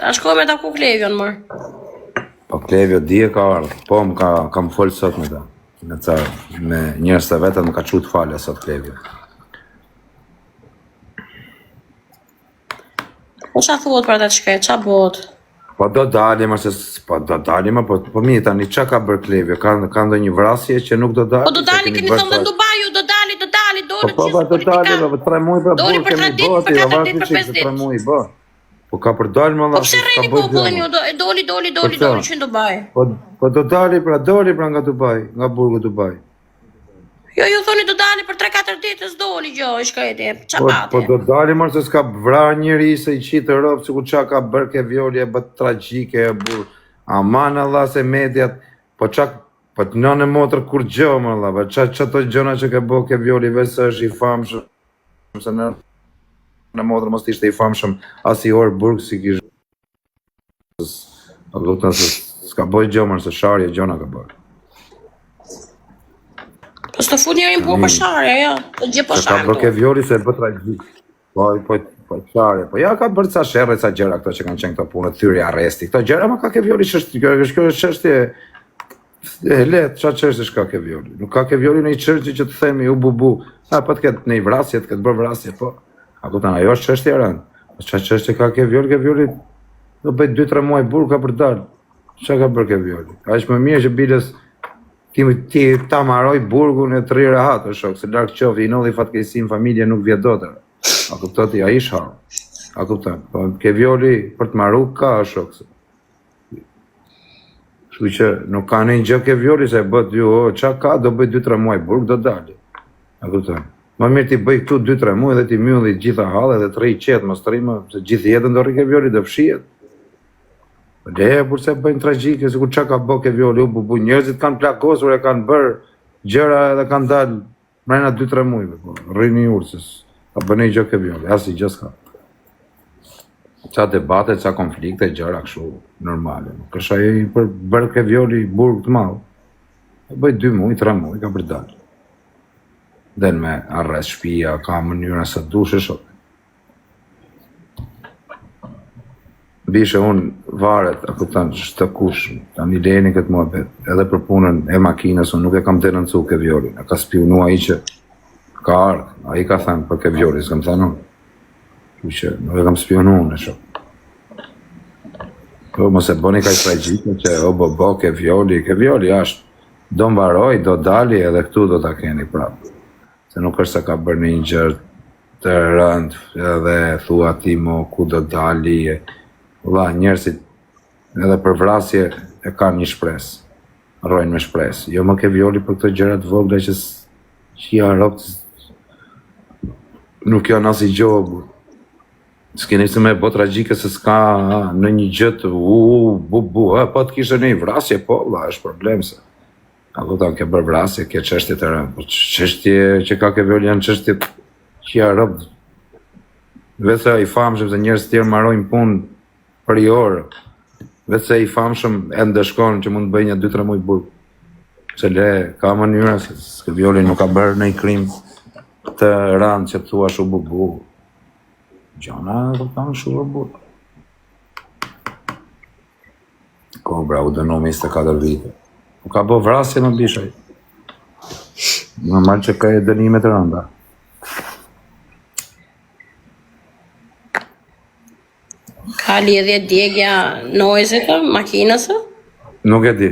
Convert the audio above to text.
A shkoj me ta ku Klevion, mër. Po Klevio di e ka ardhë, po kam folë sot me ta. Me njërës të vetën më ka qutë falja sot Klevio. Po qa thuot për atë shkaj, qa bot? Po do dalim, po mi tani qa ka bërë Klevio? Ka ndo një vrasje që nuk do dalim? Po do dalim, keni thëmë dhe në Dubaju, do dali, dole po qështë politika. Po 3 muaj për burë kemi boti, a vazhdi që 3 muaj bë. Po ka për dalë më Po pse rreni popullin ju, doli që në Dubaj. Po do dali pra nga Dubaj, nga burgu Dubaj. Jo, ju thoni do dali për 3-4 ditës doli gjo, i shkreti, qa pati. Po do dali mërë se s'ka vrar njëri se i qitë ropë, që ku qa ka bërë ke Violi e bët tragjike e burë. Aman Allah se mediat, po të nënë e motër kur gjo më Allah, po që të gjona që ke bo ke Violi vesë është i famshëm, se në motër mos t'ishte i famshëm as i orë burg si kishë. A lutën se s'ka boj gjo mërë se sharje gjona ka bërë. Po s'të fu njerin burg për sharje, ja, të gjë për sharje. Ka bërë ke Violi se bët tragjik. Po sharje, po ja ka bërë ca sherre, ca gjera këto që kanë qenë këto punë, thyri arresti. Këto gjera ma ka ke Violi kjo është çështje e letë, qa çështje shka ke Violi. Nuk ka ke Violi në i çështje që të themi u bubu. A, po të ketë në i vrasje, të ketë bërë vrasje, po. A kupton, ajo është çështje e rëndë. Po qa çështje ka ke Violi do bëjt 2-3 muaj burg ka për dalë. Qa ka bërë ke Violi? A është më mirë që biles ti ta maroj burgun e të rire hatë, shok, se larkë qofë, i nolli fatkesim, familje nuk vjet dotër. A kuptoti, a ish harë. A kupton, po ke Violi për të maru ka, shok. Shku që nuk ka një gjë ke Violi se bët ju, qa ka, do bëjt 2-3 muaj burg, do dalë. A kupton. Më mirë ti bëj këtu 2-3 muaj dhe ti mylli gjitha halë dhe të rri qetë, më strima, se gjithë jetën do rri ke Violi dhe fshijet. Leja përse bëjnë tragjike, se ku qa ka bë ke Violi, u bubu, njerëzit kanë plakosur e kanë bërë gjëra edhe kanë dalë mrena 2-3 muajve, po, rrini urësës, ka bëne i gjë ke Violi, asi gjë s'ka. Qa debate, qa konflikte, gjëra këshu normale, kësha e për bërë ke Violi burg të malë, e bëj 2 muaj, 3 muaj, ka për dalë. Den me arrest shpia, ka mënyra se dushe shok. Bishe unë varet, a këtan shtë kush, ta një lejni këtë muhabet, edhe për punën e makinës, unë nuk e kam denoncu ke Violi, e ka spionua i që ka ardhë, a i ka thënë për ke Violi, s'kam thënë unë. Që nuk e kam spionu unë e shok. Po, mos e boni ka i tragjike që, o bo, ke Violi ashtë, do mbaroj, do dali, edhe këtu do ta keni prapë. Se nuk është se ka bërë një gjërë të rëndë, edhe thua ti mo ku do dali, njerëzit edhe për vrasje e kanë një shpresë, rrojnë me shpresë. Jo më ke Violi për këto gjërat vogla që ja ropë, nuk janë as i gjogë. S'keni se me bo tragjike se s'ka në një gjëtë, po të kishtë një vrasje, po, është problem se. A këtan ke bërë vrasje, ke qështje të rëndë, po qështje që ka ke Violi janë qështje që ja ropë. Vese i famshëm se njerëz tjerë marojnë punë për i orë, vese i famshëm e ndëshkonë që mund të bëjnë 2-3 muaj burg. Se le, ka mënyra se Violi nuk ka bërë në i krim të rëndë që të thua shu bubu. Gjona të kanë shu bubu. Kobra u dënu me 24 vite. U ka bo vrasje në bishaj. Normal që ka e dënimet të rënda. Ka lidhje djegja nojzit, makinës? Nuk e di.